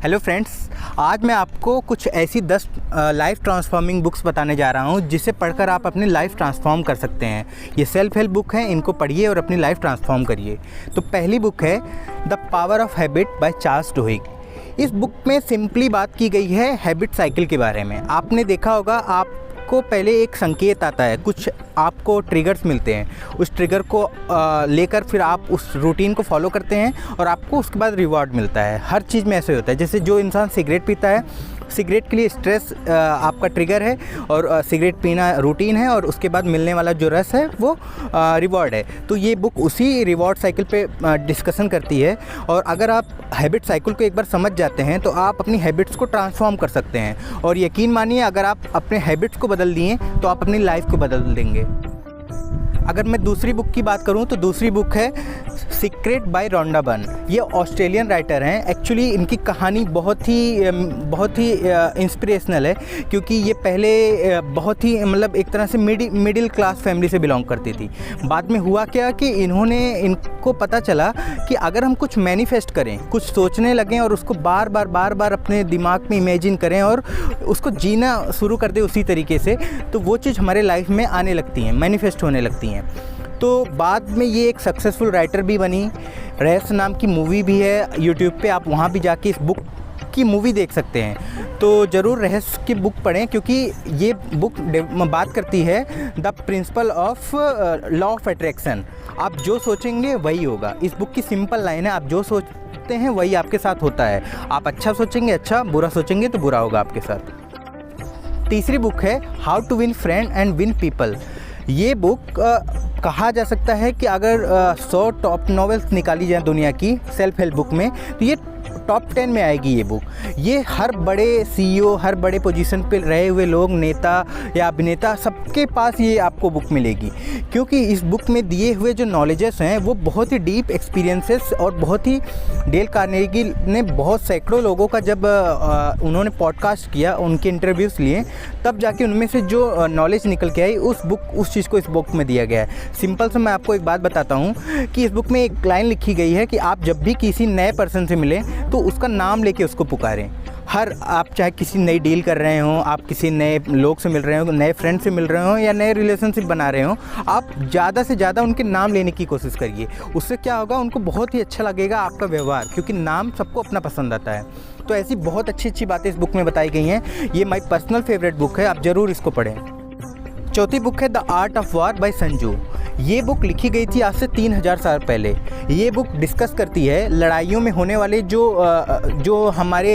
Hello friends, आज मैं आपको कुछ ऐसी 10 लाइफ ट्रांसफॉर्मिंग बुक्स बताने जा रहा हूँ जिसे पढ़कर आप अपनी लाइफ ट्रांसफॉर्म कर सकते हैं। ये सेल्फ हेल्प बुक है, इनको पढ़िए और अपनी लाइफ ट्रांसफॉर्म करिए। तो पहली बुक है the power of habit by Charles Duhigg. इस बुक में सिंपली बात की गई है हैबिट साइकिल के बारे में। आपने देखा होगा, आपको पहले एक संकेत आता है, कुछ आपको ट्रिगर्स मिलते हैं, उस ट्रिगर को लेकर फिर आप उस रूटीन को फॉलो करते हैं और आपको उसके बाद रिवॉर्ड मिलता है। हर चीज़ में ऐसे होता है। जैसे जो इंसान सिगरेट पीता है, सिगरेट के लिए स्ट्रेस आपका ट्रिगर है और सिगरेट पीना रूटीन है और उसके बाद मिलने वाला जो रस है वो रिवॉर्ड है। तो ये बुक उसी रिवॉर्ड साइकिल पे डिस्कशन करती है। और अगर आप हैबिट साइकिल को एक बार समझ जाते हैं तो आप अपनी हैबिट्स को ट्रांसफॉर्म कर सकते हैं। और यकीन मानिए, अगर आप अपने हैबिट्स को बदल दिए तो आप अपनी लाइफ को बदल देंगे। अगर मैं दूसरी बुक की बात करूं तो दूसरी बुक है सीक्रेट बाय रोंडा बर्न। ये ऑस्ट्रेलियन राइटर हैं। एक्चुअली इनकी कहानी बहुत ही इंस्पिरेशनल है, क्योंकि ये पहले बहुत ही मतलब एक तरह से मिडिल क्लास फैमिली से बिलोंग करती थी। बाद में हुआ क्या कि इनको पता चला कि अगर हम कुछ मैनिफेस्ट करें, कुछ सोचने लगें और उसको बार बार अपने दिमाग में इमेजिन करें और उसको जीना शुरू कर दें उसी तरीके से, तो वो चीज़ हमारे लाइफ में आने लगती हैं, मैनिफेस्ट होने लगती हैं। तो बाद में ये एक सक्सेसफुल राइटर भी बनी। रहस्य नाम की मूवी भी है यूट्यूब पे, आप वहाँ भी जाके इस बुक की मूवी देख सकते हैं। तो ज़रूर रहस्य की बुक पढ़ें, क्योंकि ये बुक बात करती है the principle of law of attraction. आप जो सोचेंगे वही होगा। इस बुक की सिंपल लाइन है, आप जो सोचते हैं वही आपके साथ होता है। आप अच्छा सोचेंगे अच्छा, बुरा सोचेंगे तो बुरा होगा आपके साथ। तीसरी बुक है how to win friend and win people. ये बुक कहा जा सकता है कि अगर 100 टॉप नॉवेल्स निकाली जाए दुनिया की सेल्फ हेल्प बुक में, तो ये टॉप 10 में आएगी ये बुक। ये हर बड़े CEO, हर बड़े पोजीशन पे रहे हुए लोग, नेता या अभिनेता, सबके पास ये आपको बुक मिलेगी, क्योंकि इस बुक में दिए हुए जो नॉलेजेस हैं वो बहुत ही डीप एक्सपीरियंसेस और बहुत ही डेल कार्नेगी ने बहुत सैकड़ों लोगों का जब उन्होंने पॉडकास्ट किया, उनके इंटरव्यूज़ लिए, तब जाके उनमें से जो नॉलेज निकल के आई उस चीज़ को इस बुक में दिया गया है। सिंपल से मैं आपको एक बात बताता हूँ कि इस बुक में एक लाइन लिखी गई है कि आप जब भी किसी नए पर्सन से मिलें तो उसका नाम लेके उसको पुकारें। आप चाहे किसी नई डील कर रहे हों, आप किसी नए लोग से मिल रहे हो, नए फ्रेंड से मिल रहे हो या नए रिलेशनशिप बना रहे हो, आप ज़्यादा से ज़्यादा उनके नाम लेने की कोशिश करिए। उससे क्या होगा, उनको बहुत ही अच्छा लगेगा आपका व्यवहार, क्योंकि नाम सबको अपना पसंद आता है। तो ऐसी बहुत अच्छी बातें इस बुक में बताई गई हैं। ये माई पर्सनल फेवरेट बुक है, आप ज़रूर इसको पढ़ें। चौथी बुक है the art of war by Sanju. ये बुक लिखी गई थी आज से 3000 साल पहले। ये बुक डिस्कस करती है लड़ाइयों में होने वाले जो हमारे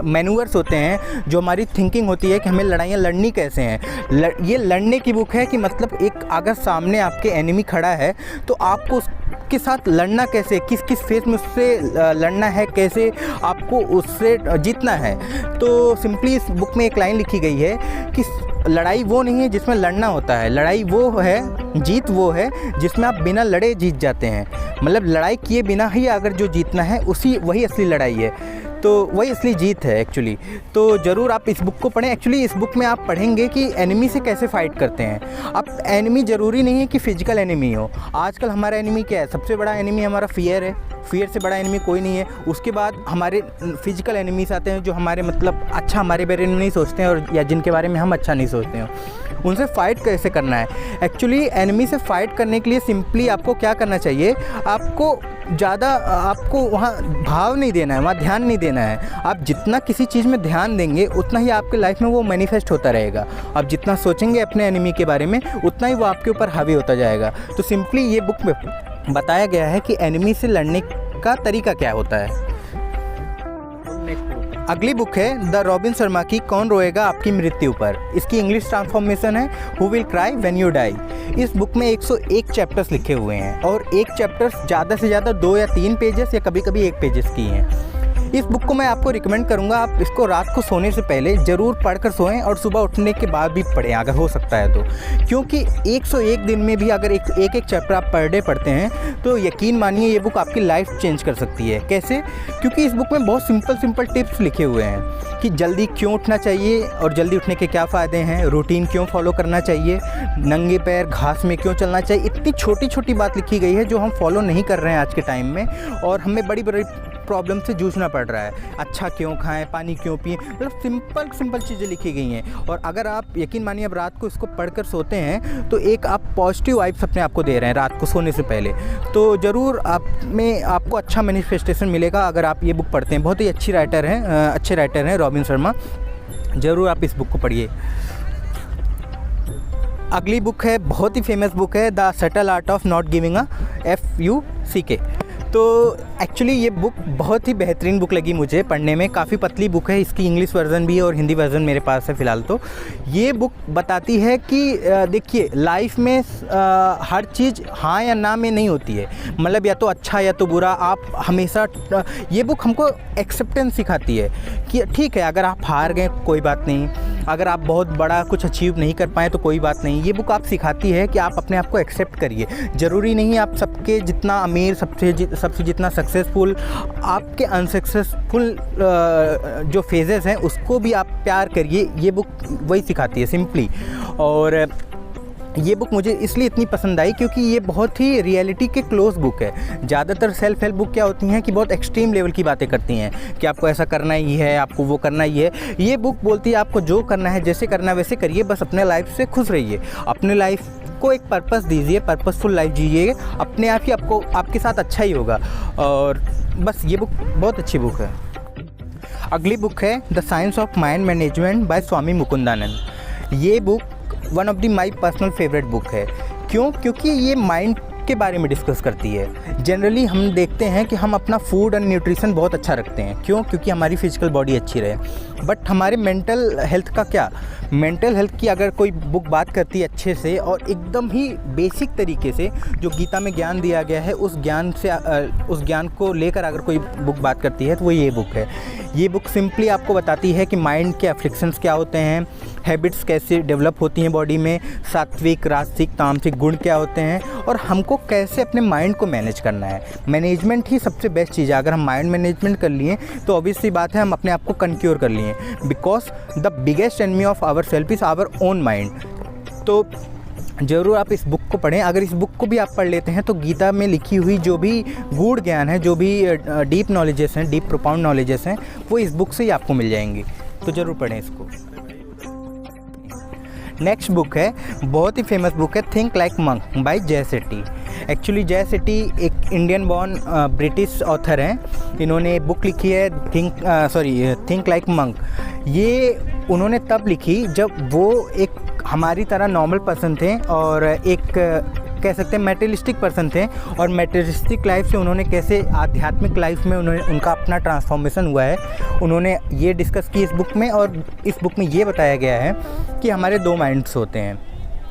मैनूवर्स होते हैं, जो हमारी थिंकिंग होती है कि हमें लड़ाइयाँ लड़नी कैसे हैं। ये लड़ने की बुक है कि मतलब एक अगर सामने आपके एनिमी खड़ा है तो आपको उसके साथ लड़ना कैसे, किस फेस में उससे लड़ना है, कैसे आपको उससे जीतना है। तो सिंपली इस बुक में एक लाइन लिखी गई है कि लड़ाई वो नहीं है जिसमें लड़ना होता है, लड़ाई वो है, जीत वो है जिसमें आप बिना लड़े जीत जाते हैं। मतलब लड़ाई किए बिना ही अगर जो जीतना है वही असली लड़ाई है, तो वही असली जीत है एक्चुअली। तो ज़रूर आप इस बुक को पढ़ें। एक्चुअली इस बुक में आप पढ़ेंगे कि एनिमी से कैसे फ़ाइट करते हैं। अब एनिमी ज़रूरी नहीं है कि फ़िजिकल एनिमी हो। आजकल हमारा एनिमी क्या है, सबसे बड़ा एनिमी हमारा फ़ियर है। फ़ियर से बड़ा एनिमी कोई नहीं है। उसके बाद हमारे फिजिकल एनिमीज आते हैं जो हमारे मतलब अच्छा हमारे बारे में नहीं सोचते हैं और या जिनके बारे में हम अच्छा नहीं सोचते हैं। उनसे फ़ाइट कैसे करना है। एक्चुअली एनिमी से फ़ाइट करने के लिए सिंपली आपको क्या करना चाहिए, आपको वहाँ भाव नहीं देना है, वहाँ ध्यान नहीं देना है। आप जितना किसी चीज़ में ध्यान देंगे उतना ही आपके लाइफ में वो मैनिफेस्ट होता रहेगा। आप जितना सोचेंगे अपने एनिमी के बारे में उतना ही वो आपके ऊपर हावी होता जाएगा। तो सिंपली ये बुक में बताया गया है कि एनिमी से लड़ने का तरीका क्या होता है। अगली बुक है द रॉबिन शर्मा की कौन रोएगा आपकी मृत्यु पर। इसकी इंग्लिश ट्रांसफॉर्मेशन है who will cry when you die. इस बुक में 101 चैप्टर्स लिखे हुए हैं और एक चैप्टर्स ज़्यादा से ज़्यादा 2 या 3 पेजेस या कभी कभी 1 पेजेस की हैं। इस बुक को मैं आपको रिकमेंड करूंगा, आप इसको रात को सोने से पहले ज़रूर पढ़कर सोएं और सुबह उठने के बाद भी पढ़ें अगर हो सकता है तो, क्योंकि 101 दिन में भी अगर एक चैप्टर आप पर डे पढ़ते हैं तो यकीन मानिए ये बुक आपकी लाइफ चेंज कर सकती है। कैसे? क्योंकि इस बुक में बहुत सिंपल टिप्स लिखे हुए हैं कि जल्दी क्यों उठना चाहिए और जल्दी उठने के क्या फ़ायदे हैं, रूटीन क्यों फॉलो करना चाहिए, नंगे पैर घास में क्यों चलना चाहिए। इतनी छोटी बात लिखी गई है जो हम फॉलो नहीं कर रहे हैं आज के टाइम में और हमें बड़ी प्रॉब्लम से जूझना पड़ रहा है, अच्छा क्यों खाएं, पानी क्यों पिएं, मतलब सिंपल चीज़ें लिखी गई हैं। और अगर आप यकीन मानिए अब रात को इसको पढ़कर सोते हैं तो एक आप पॉजिटिव वाइब्स अपने आप को दे रहे हैं रात को सोने से पहले, तो ज़रूर आपको अच्छा मैनिफेस्टेशन मिलेगा अगर आप ये बुक पढ़ते हैं। बहुत ही अच्छे राइटर हैं रॉबिन शर्मा, ज़रूर आप इस बुक को पढ़िए। अगली बुक है, बहुत ही फेमस बुक है, the subtle art of not giving a FUCK। तो एक्चुअली ये बुक बहुत ही बेहतरीन बुक लगी मुझे पढ़ने में, काफ़ी पतली बुक है, इसकी इंग्लिश वर्ज़न भी है और हिंदी वर्ज़न मेरे पास है फ़िलहाल। तो ये बुक बताती है कि देखिए लाइफ में हर चीज़ हाँ या ना में नहीं होती है, मतलब या तो अच्छा या तो बुरा। आप हमेशा ये बुक हमको एक्सेप्टेंस सिखाती है कि ठीक है, अगर आप हार गए कोई बात नहीं, अगर आप बहुत बड़ा कुछ अचीव नहीं कर पाए तो कोई बात नहीं। ये बुक आप सिखाती है कि आप अपने आप को एक्सेप्ट करिए। ज़रूरी नहीं आप सबके जितना अमीर, सबसे जितना सक्सेसफुल, आपके अनसक्सेसफुल जो फेजेस हैं उसको भी आप प्यार करिए। ये बुक वही सिखाती है सिंपली। और ये बुक मुझे इसलिए इतनी पसंद आई क्योंकि ये बहुत ही रियलिटी के क्लोज बुक है। ज़्यादातर सेल्फ हेल्प बुक क्या होती हैं कि बहुत एक्सट्रीम लेवल की बातें करती हैं कि आपको ऐसा करना ही है, आपको वो करना ही है। ये बुक बोलती है आपको जो करना है, जैसे करना है वैसे करिए, बस अपने लाइफ से खुश रहिए, अपने लाइफ को एक पर्पस दीजिए, पर्पसफुल लाइफ जिए, अपने आप ही आपके साथ अच्छा ही होगा। और बस ये बुक बहुत अच्छी बुक है। अगली बुक है the science of mind management by Swami Mukundananda. ये book one of the my personal favourite book है। क्यों? क्योंकि ये माइंड के बारे में डिस्कस करती है। जनरली हम देखते हैं कि हम अपना फूड एंड न्यूट्रिशन बहुत अच्छा रखते हैं, क्यों? क्योंकि हमारी फिजिकल बॉडी अच्छी रहे। बट हमारे मेंटल हेल्थ का क्या? मेंटल हेल्थ की अगर कोई बुक बात करती है अच्छे से और एकदम ही बेसिक तरीके से, जो गीता में ज्ञान दिया गया है उस ज्ञान को लेकर अगर कोई बुक बात करती है तो वो ये बुक है। ये बुक सिंपली आपको बताती है कि माइंड के अफ्लिक्शंस क्या होते हैं, हैबिट्स कैसे डेवलप होती हैं बॉडी में, सात्विक, राजसिक, तामसिक गुण क्या होते हैं, और हमको कैसे अपने माइंड को मैनेज करना है। मैनेजमेंट ही सबसे बेस्ट चीज़ है। अगर हम माइंड मैनेजमेंट कर लिए तो ऑब्वियसली बात है हम अपने आप को कंक्योर कर लिए, because the biggest enemy of our self is our own mind. तो ज़रूर आप इस बुक को पढ़ें। अगर इस बुक को भी आप पढ़ लेते हैं तो गीता में लिखी हुई जो भी गूढ़ ज्ञान है, जो भी डीप नॉलेजेस हैं, डीप प्रोफाउंड नॉलेजेस हैं, वो इस बुक से ही आपको मिल जाएंगी। तो ज़रूर पढ़ें इसको। नेक्स्ट बुक है, बहुत ही फेमस बुक है, थिंक लाइक मंक बाय जय सेठी। एक्चुअली जय सेठी एक इंडियन बॉर्न ब्रिटिश ऑथर हैं। इन्होंने बुक लिखी है थिंक लाइक मंक। ये उन्होंने तब लिखी जब वो एक हमारी तरह नॉर्मल पर्सन थे और एक कह सकते हैं मेटेरियलिस्टिक पर्सन थे, और मेटेरियलिस्टिक लाइफ से उन्होंने कैसे आध्यात्मिक लाइफ में उनका अपना ट्रांसफॉर्मेशन हुआ है, उन्होंने ये डिस्कस की इस बुक में। और इस बुक में ये बताया गया है कि हमारे दो माइंड्स होते हैं।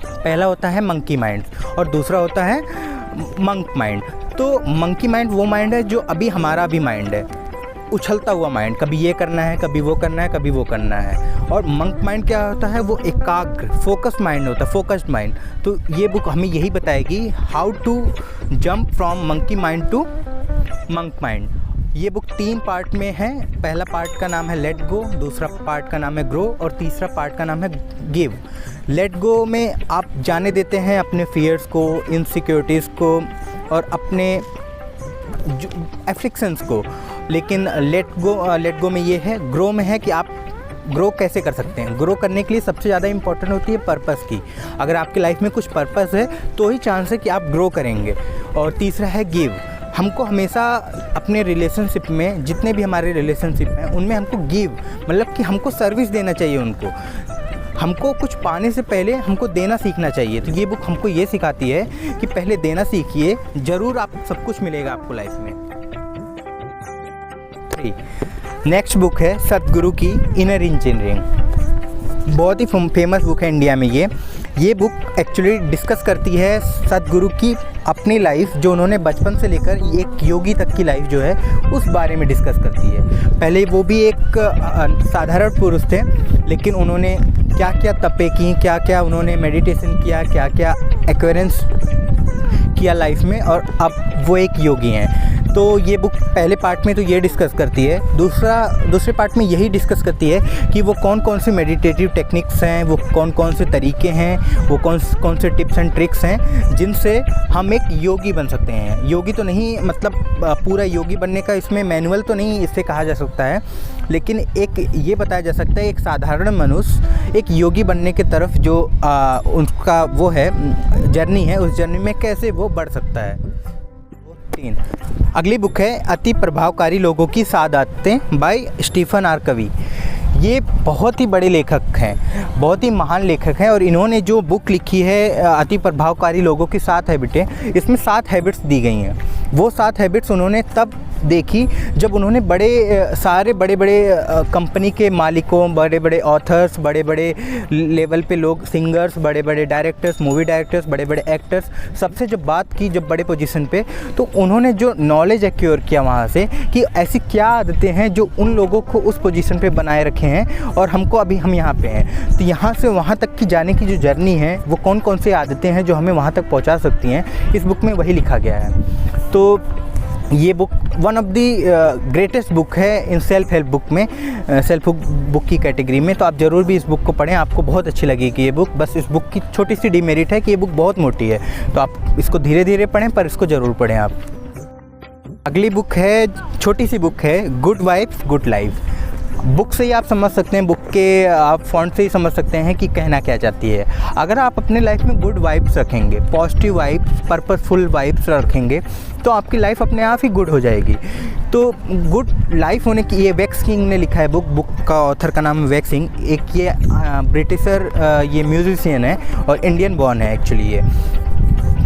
पहला होता है मंकी माइंड और दूसरा होता है मंक माइंड। तो मंकी माइंड वो माइंड है जो अभी हमारा भी माइंड है, उछलता हुआ माइंड, कभी ये करना है, कभी वो करना है, कभी वो करना है। और मंक माइंड क्या होता है? वो एकाग्र, फोकस्ड माइंड होता है, फोकस्ड माइंड। तो ये बुक हमें यही बताएगी how to jump from monkey mind to monk mind. ये बुक 3 पार्ट में है। पहला पार्ट का नाम है लेट गो, दूसरा पार्ट का नाम है ग्रो और तीसरा पार्ट का नाम है गिव। लेट गो में आप जाने देते हैं अपने फियर्स को, इनसिक्योरिटीज़ को और अपने एफ्लिक्शंस को। लेकिन लेट गो में ये है, ग्रो में है कि आप ग्रो कैसे कर सकते हैं। ग्रो करने के लिए सबसे ज़्यादा इंपॉर्टेंट होती है पर्पस की। अगर आपकी लाइफ में कुछ पर्पस है तो ही चांस है कि आप ग्रो करेंगे। और तीसरा है गिव। हमको हमेशा अपने रिलेशनशिप में, जितने भी हमारे रिलेशनशिप हैं उनमें हमको गिव, मतलब कि हमको सर्विस देना चाहिए उनको। हमको कुछ पाने से पहले हमको देना सीखना चाहिए। तो ये बुक हमको ये सिखाती है कि पहले देना सीखिए, ज़रूर आप सब कुछ मिलेगा आपको लाइफ में। नेक्स्ट बुक है सतगुरु की इनर इंजीनियरिंग। बहुत ही फेमस बुक है इंडिया में ये बुक एक्चुअली डिस्कस करती है सतगुरु की अपनी लाइफ, जो उन्होंने बचपन से लेकर एक योगी तक की लाइफ जो है उस बारे में डिस्कस करती है। पहले वो भी एक साधारण पुरुष थे, लेकिन उन्होंने क्या क्या तपे की, क्या क्या उन्होंने मेडिटेशन किया, क्या क्या एक्वेरेंस किया लाइफ में, और अब वो एक योगी हैं। तो ये बुक पहले पार्ट में तो ये डिस्कस करती है, दूसरे पार्ट में यही डिस्कस करती है कि वो कौन कौन से मेडिटेटिव टेक्निक्स हैं, वो कौन कौन से तरीके हैं, वो कौन से टिप्स एंड ट्रिक्स हैं जिनसे हम एक योगी बन सकते हैं। योगी तो नहीं मतलब पूरा योगी बनने का इसमें मैनुअल तो नहीं इससे कहा जा सकता है, लेकिन एक ये बताया जा सकता है एक साधारण मनुष्य एक योगी बनने की तरफ जो उनका वो है जर्नी है, उस जर्नी में कैसे वो बढ़ सकता है। 3 अगली बुक है अति प्रभावकारी लोगों की 7 आदतें बाय स्टीफन आर कवी। ये बहुत ही बड़े लेखक हैं, बहुत ही महान लेखक हैं, और इन्होंने जो बुक लिखी है अति प्रभावकारी लोगों की 7 हैबिटें, इसमें 7 हैबिट्स दी गई हैं। वो 7 हैबिट्स उन्होंने तब देखी जब उन्होंने सारे बड़े बड़े कंपनी के मालिकों, बड़े बड़े ऑथर्स, बड़े बड़े लेवल पे लोग, सिंगर्स, बड़े बड़े डायरेक्टर्स, मूवी डायरेक्टर्स, बड़े बड़े एक्टर्स, सबसे जब बात की जब बड़े पोजीशन पे, तो उन्होंने जो नॉलेज एक्योर किया वहाँ से कि ऐसी क्या आदतें हैं जो उन लोगों को उस पोजीशन पे बनाए रखे हैं और हमको अभी हम यहाँ पे हैं। तो यहाँ से वहाँ तक की जाने की जो जर्नी है वो कौन कौन सी आदतें हैं जो हमें वहाँ तक पहुँचा सकती हैं, इस बुक में वही लिखा गया है। तो ये book one of the greatest book है इन सेल्फ हेल्प बुक में, सेल्फ बुक की कैटेगरी में। तो आप ज़रूर भी इस बुक को पढ़ें, आपको बहुत अच्छी लगेगी ये बुक। बस इस बुक की छोटी सी डिमेरिट है कि ये बुक बहुत मोटी है, तो आप इसको धीरे धीरे पढ़ें, पर इसको ज़रूर पढ़ें आप। अगली बुक है, छोटी सी बुक है, good vibes good life. Book से ही आप समझ सकते हैं, बुक के आप फॉन्ट से ही समझ सकते हैं कि कहना क्या चाहती है। अगर आप अपने लाइफ में गुड वाइब्स रखेंगे, पॉजिटिव वाइब्स, पर्पसफुल वाइब्स रखेंगे, तो आपकी लाइफ अपने आप ही गुड हो जाएगी। तो गुड लाइफ होने की, ये वैक्स किंग ने लिखा है बुक का ऑथर का नाम है वैक्स किंग। एक ये ब्रिटिशर ये म्यूजिशियन है और इंडियन बॉर्न है एक्चुअली। ये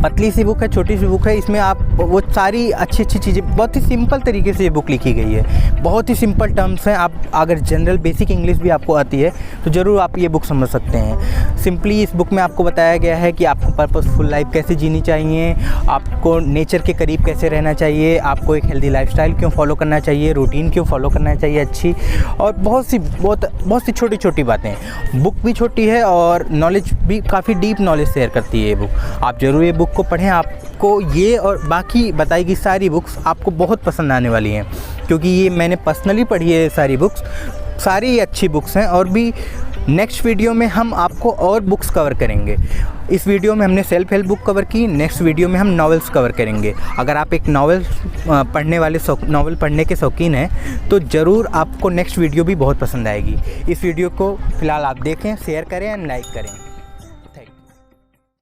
पतली सी बुक है, छोटी सी बुक है, इसमें आप वो सारी अच्छी अच्छी चीज़ें, बहुत ही सिंपल तरीके से ये बुक लिखी गई है, बहुत ही सिंपल टर्म्स हैं। आप अगर जनरल बेसिक इंग्लिश भी आपको आती है तो ज़रूर आप ये बुक समझ सकते हैं। सिंपली इस बुक में आपको बताया गया है कि आपको पर्पसफुल लाइफ कैसे जीनी चाहिए, आपको नेचर के करीब कैसे रहना चाहिए, आपको एक हेल्दी लाइफस्टाइल क्यों फॉलो करना चाहिए, रूटीन क्यों फॉलो करना चाहिए अच्छी, और बहुत सी छोटी छोटी बातें। बुक भी छोटी है और नॉलेज भी काफ़ी डीप नॉलेज शेयर करती है ये बुक। आप ज़रूर ये बुक को पढ़ें, आपको ये और बाकी बताई गई सारी बुक्स आपको बहुत पसंद आने वाली हैं, क्योंकि ये मैंने पर्सनली पढ़ी है सारी बुक्स, सारी अच्छी बुक्स हैं। और भी नेक्स्ट वीडियो में हम आपको और बुक्स कवर करेंगे। इस वीडियो में हमने सेल्फ हेल्प बुक कवर की, नेक्स्ट वीडियो में हम नॉवेल्स कवर करेंगे। अगर आप एक नॉवेल पढ़ने के शौकीन हैं तो ज़रूर आपको नेक्स्ट वीडियो भी बहुत पसंद आएगी। इस वीडियो को फ़िलहाल आप देखें, शेयर करें एंड लाइक करें।